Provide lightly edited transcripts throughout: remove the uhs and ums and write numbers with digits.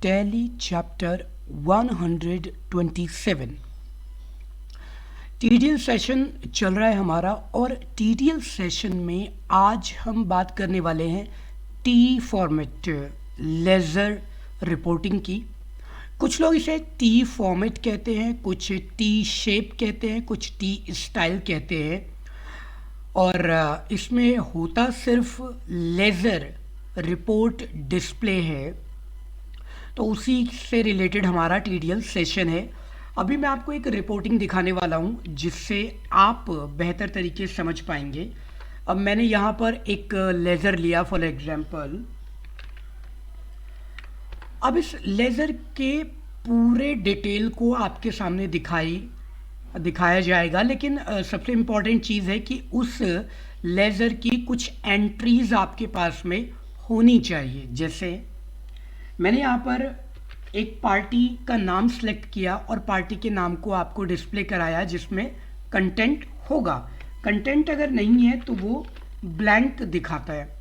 Tally chapter 127। TDL session चल रहा है हमारा, और टीडीएल सेशन में आज हम बात करने वाले हैं टी फॉर्मेट लेज़र रिपोर्टिंग की। कुछ लोग इसे टी फॉर्मेट कहते हैं, कुछ टी शेप कहते हैं, कुछ टी स्टाइल कहते हैं। और इसमें होता सिर्फ लेज़र रिपोर्ट डिस्प्ले है, तो उसी से रिलेटेड हमारा टीडीएल सेशन है। अभी मैं आपको एक रिपोर्टिंग दिखाने वाला हूँ जिससे आप बेहतर तरीके से समझ पाएंगे। अब मैंने यहाँ पर एक लेज़र लिया फॉर एग्जांपल। अब इस लेज़र के पूरे डिटेल को आपके सामने दिखाया जाएगा, लेकिन सबसे इम्पॉर्टेंट चीज़ है कि उस लेज़र की कुछ एंट्रीज़ आपके पास में होनी चाहिए। जैसे मैंने यहाँ पर एक पार्टी का नाम सेलेक्ट किया और पार्टी के नाम को आपको डिस्प्ले कराया जिसमें कंटेंट होगा। कंटेंट अगर नहीं है तो वो ब्लैंक दिखाता है।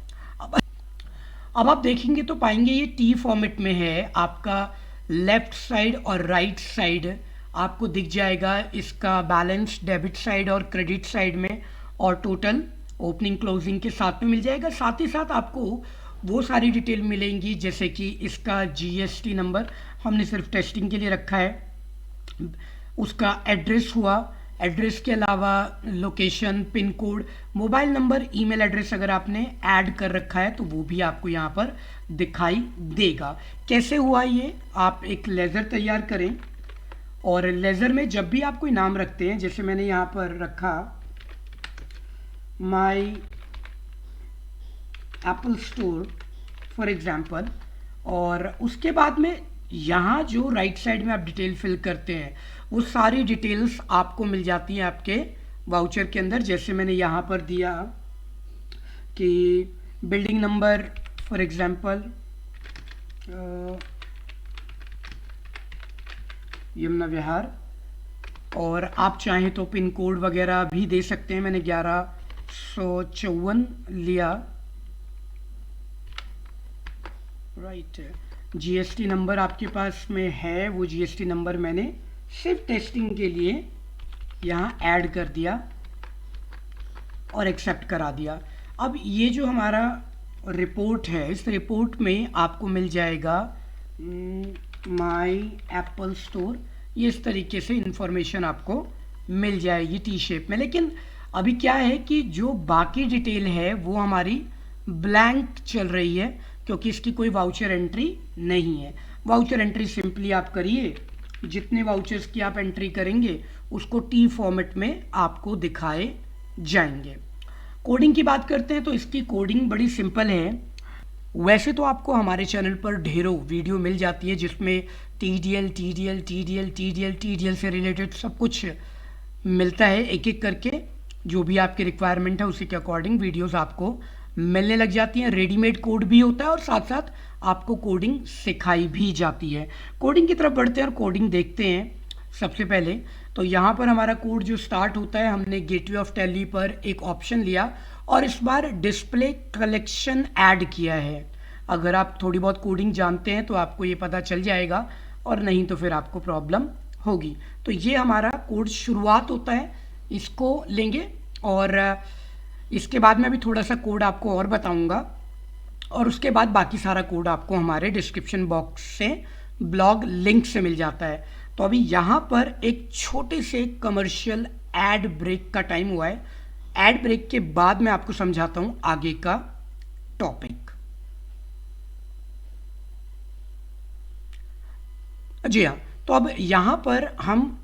अब आप देखेंगे तो पाएंगे ये टी फॉर्मेट में है। आपका लेफ्ट साइड और राइट साइड आपको दिख जाएगा, इसका बैलेंस डेबिट साइड और क्रेडिट साइड में, और टोटल ओपनिंग क्लोजिंग के साथ में मिल जाएगा। साथ ही साथ आपको वो सारी डिटेल मिलेंगी जैसे कि इसका जीएसटी नंबर हमने सिर्फ टेस्टिंग के लिए रखा है, उसका एड्रेस हुआ, एड्रेस के अलावा location, pin code, mobile number, email address अगर आपने ऐड कर रखा है तो वो भी आपको यहाँ पर दिखाई देगा। कैसे हुआ ये? आप एक लेज़र तैयार करें और लेज़र में जब भी आप कोई नाम रखते हैं, जैसे मैंने यहाँ पर रखा माई एप्पल स्टोर फॉर एग्जाम्पल, और उसके बाद में यहाँ जो राइट साइड में आप डिटेल फिल करते हैं वो सारी डिटेल्स आपको मिल जाती हैं आपके वाउचर के अंदर। जैसे मैंने यहाँ पर दिया कि building number for example Yamuna Vihar, और आप चाहें तो पिन कोड वगैरह भी दे सकते हैं। मैंने 1154 लिया, राइट। जीएसटी नंबर आपके पास में है, वो जीएसटी नंबर मैंने सिर्फ टेस्टिंग के लिए यहाँ ऐड कर दिया और एक्सेप्ट करा दिया। अब ये जो हमारा रिपोर्ट है, इस रिपोर्ट में आपको मिल जाएगा माई एप्पल स्टोर, ये इस तरीके से इंफॉर्मेशन आपको मिल जाएगी टी शेप में। लेकिन अभी क्या है कि जो बाकी डिटेल है वो हमारी ब्लैंक चल रही है क्योंकि इसकी कोई वाउचर एंट्री नहीं है। वाउचर एंट्री सिंपली आप करिए, जितने वाउचर्स की आप एंट्री करेंगे उसको टी फॉर्मेट में आपको दिखाए जाएंगे। कोडिंग की बात करते हैं तो इसकी कोडिंग बड़ी सिंपल है। वैसे तो आपको हमारे चैनल पर ढेरों वीडियो मिल जाती है जिसमें टीडीएल से रिलेटेड सब कुछ मिलता है, एक एक करके जो भी आपकी रिक्वायरमेंट है उसी के अकॉर्डिंग वीडियोस आपको मिलने लग जाती हैं। रेडीमेड कोड भी होता है और साथ साथ आपको कोडिंग सिखाई भी जाती है। कोडिंग की तरफ बढ़ते हैं और कोडिंग देखते हैं। सबसे पहले तो यहाँ पर हमारा कोड जो स्टार्ट होता है, हमने गेटवे ऑफ टैली पर एक ऑप्शन लिया और इस बार डिस्प्ले कलेक्शन ऐड किया है। अगर आप थोड़ी बहुत कोडिंग जानते हैं तो आपको ये पता चल जाएगा, और नहीं तो फिर आपको प्रॉब्लम होगी। तो ये हमारा कोड शुरुआत होता है, इसको लेंगे और इसके बाद मैं भी थोड़ा सा कोड आपको और बताऊंगा, और उसके बाद बाकी सारा कोड आपको हमारे डिस्क्रिप्शन बॉक्स से ब्लॉग लिंक से मिल जाता है। तो अभी यहाँ पर एक छोटे से कमर्शियल एड ब्रेक का टाइम हुआ है। एड ब्रेक के बाद मैं आपको समझाता हूँ आगे का टॉपिक। जी हाँ, तो अब यहाँ पर हम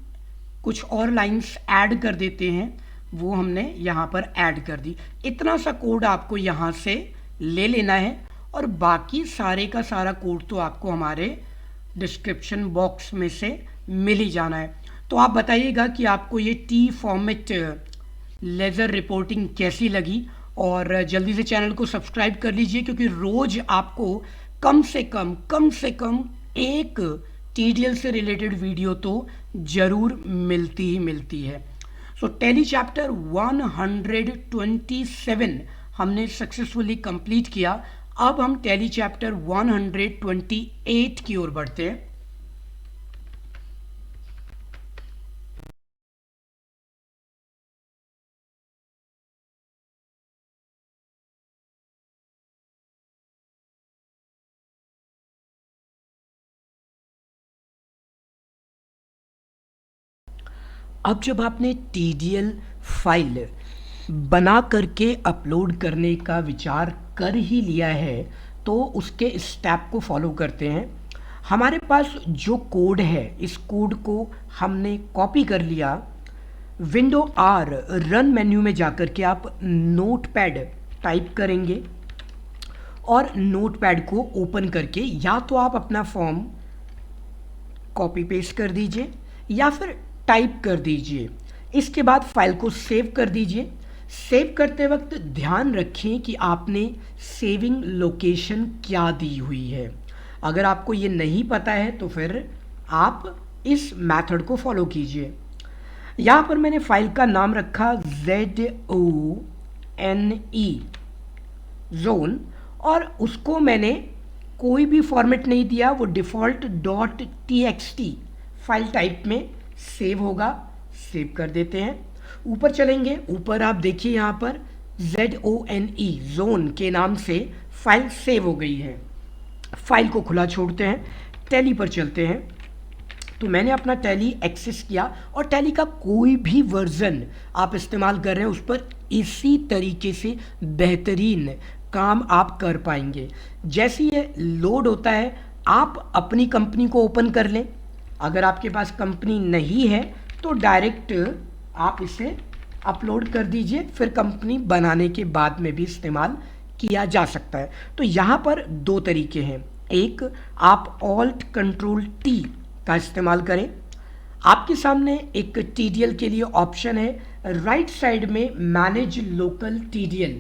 कुछ और लाइंस ऐड कर देते हैं, वो हमने यहाँ पर ऐड कर दी। इतना सा कोड आपको यहाँ से ले लेना है और बाकी सारे का सारा कोड तो आपको हमारे डिस्क्रिप्शन बॉक्स में से मिल ही जाना है। तो आप बताइएगा कि आपको ये टी फॉर्मेट लेज़र रिपोर्टिंग कैसी लगी, और जल्दी से चैनल को सब्सक्राइब कर लीजिए क्योंकि रोज़ आपको कम से कम एक टीडीएल से रिलेटेड वीडियो तो ज़रूर मिलती ही मिलती है। सो टैली चैप्टर 127 हमने सक्सेसफुली कंप्लीट किया। अब हम टैली चैप्टर 128 की ओर बढ़ते हैं। अब जब आपने TDL फाइल बना करके अपलोड करने का विचार कर ही लिया है, तो उसके स्टेप को फॉलो करते हैं। हमारे पास जो कोड है, इस कोड को हमने कॉपी कर लिया। विंडो R रन मेन्यू में जाकर के आप नोटपैड टाइप करेंगे और नोटपैड को ओपन करके या तो आप अपना फॉर्म कॉपी पेस्ट कर दीजिए या फिर टाइप कर दीजिए। इसके बाद फाइल को सेव कर दीजिए। सेव करते वक्त ध्यान रखें कि आपने सेविंग लोकेशन क्या दी हुई है। अगर आपको ये नहीं पता है तो फिर आप इस मेथड को फॉलो कीजिए। यहाँ पर मैंने फाइल का नाम रखा ZONE जोन, और उसको मैंने कोई भी फॉर्मेट नहीं दिया, वो डिफ़ॉल्ट .txt फाइल टाइप में सेव होगा। सेव कर देते हैं। ऊपर चलेंगे, ऊपर आप देखिए यहाँ पर ZONE जोन के नाम से फाइल सेव हो गई है। फाइल को खुला छोड़ते हैं, टैली पर चलते हैं। तो मैंने अपना टैली एक्सेस किया और टैली का कोई भी वर्जन आप इस्तेमाल कर रहे हैं उस पर इसी तरीके से बेहतरीन काम आप कर पाएंगे। जैसे ये लोड होता है, आप अपनी कंपनी को ओपन कर लें। अगर आपके पास कंपनी नहीं है तो डायरेक्ट आप इसे अपलोड कर दीजिए, फिर कंपनी बनाने के बाद में भी इस्तेमाल किया जा सकता है। तो यहाँ पर दो तरीके हैं। एक, आप Alt Ctrl T का इस्तेमाल करें। आपके सामने एक TDL के लिए ऑप्शन है, राइट साइड में manage local TDL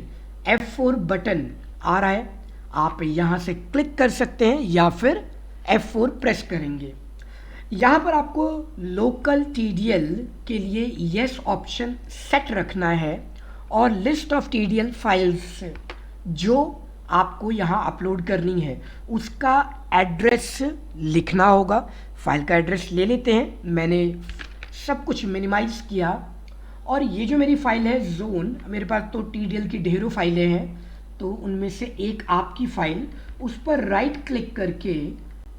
F4 button आ रहा है, आप यहाँ से क्लिक कर सकते हैं या फिर F4 प्रेस करेंगे। यहाँ पर आपको लोकल TDL के लिए यस ऑप्शन सेट रखना है और लिस्ट ऑफ TDL फाइल्स जो आपको यहाँ अपलोड करनी है उसका एड्रेस लिखना होगा। फाइल का एड्रेस ले लेते हैं। मैंने सब कुछ मिनिमाइज किया और ये जो मेरी फाइल है जोन, मेरे पास तो TDL की ढेरों फाइलें हैं, तो उनमें से एक आपकी फाइल, उस पर राइट क्लिक करके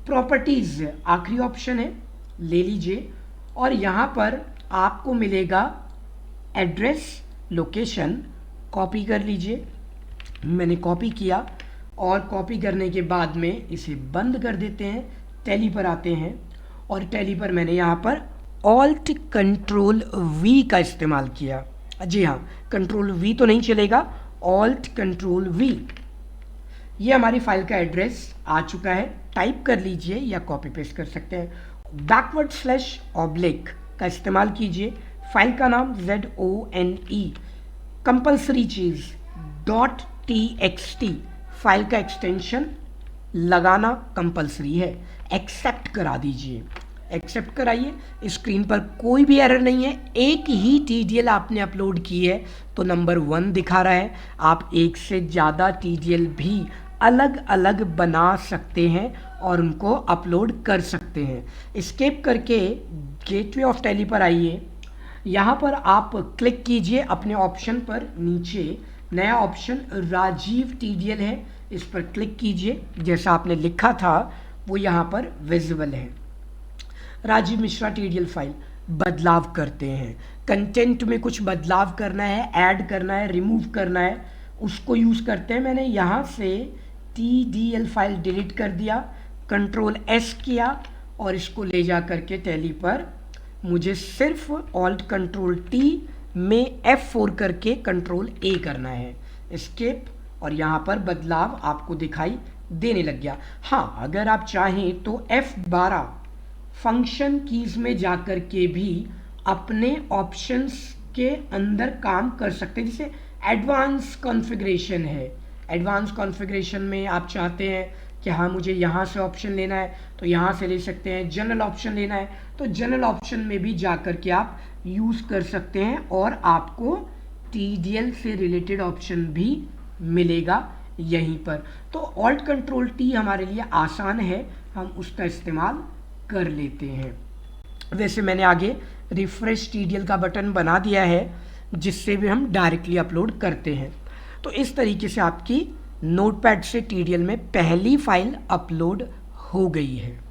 प्रॉपर्टीज़ आखिरी ऑप्शन है, ले लीजिए और यहाँ पर आपको मिलेगा एड्रेस लोकेशन, कॉपी कर लीजिए। मैंने कॉपी किया और कॉपी करने के बाद में इसे बंद कर देते हैं। टैली पर आते हैं और टैली पर मैंने यहाँ पर Alt Ctrl V का इस्तेमाल किया। जी हाँ, Ctrl V तो नहीं चलेगा, Alt Ctrl V। ये हमारी फाइल का एड्रेस आ चुका है, टाइप कर लीजिए या कॉपी पेस्ट कर सकते हैं। बैकवर्ड/ऑब्लिक का इस्तेमाल कीजिए। फाइल का नाम ZONE, कंपल्सरी चीज़ .txt, फाइल का एक्सटेंशन लगाना कंपल्सरी है। एक्सेप्ट करा दीजिए, एक्सेप्ट कराइए। स्क्रीन पर कोई भी एरर नहीं है, एक ही TDL आपने अपलोड की है तो नंबर 1 दिखा रहा है। आप एक से ज़्यादा TDL भी अलग अलग बना सकते हैं और उनको अपलोड कर सकते हैं। एस्केप करके गेटवे ऑफ टैली पर आइए। यहाँ पर आप क्लिक कीजिए अपने ऑप्शन पर, नीचे नया ऑप्शन राजीव TDL है, इस पर क्लिक कीजिए। जैसा आपने लिखा था वो यहाँ पर विजिबल है। राजीव मिश्रा TDL फाइल, बदलाव करते हैं। कंटेंट में कुछ बदलाव करना है, ऐड करना है, रिमूव करना है, उसको यूज़ करते हैं। मैंने यहाँ से TDL फाइल डिलीट कर दिया, Ctrl S किया और इसको ले जा करके टैली पर मुझे सिर्फ Alt Ctrl T में F4 करके Ctrl A करना है, एस्केप, और यहाँ पर बदलाव आपको दिखाई देने लग गया। हाँ, अगर आप चाहें तो F12 फंक्शन कीज़ में जा कर के भी अपने ऑप्शंस के अंदर काम कर सकते हैं। जैसे एडवांस कॉन्फ़िगरेशन है, एडवांस कॉन्फ़िगरेशन में आप चाहते हैं कि हाँ मुझे यहाँ से ऑप्शन लेना है तो यहाँ से ले सकते हैं, जनरल ऑप्शन लेना है तो जनरल ऑप्शन में भी जा कर के आप यूज़ कर सकते हैं और आपको TDL से रिलेटेड ऑप्शन भी मिलेगा। यहीं पर। तो ऑल्ट कंट्रोल टी हमारे लिए आसान है, हम उसका इस्तेमाल कर लेते हैं। वैसे मैंने आगे रिफ्रेश टीडीएल का बटन बना दिया है, जिससे भी हम डायरेक्टली अपलोड करते हैं। तो इस तरीके से आपकी नोटपैड से टीडीएल में पहली फाइल अपलोड हो गई है।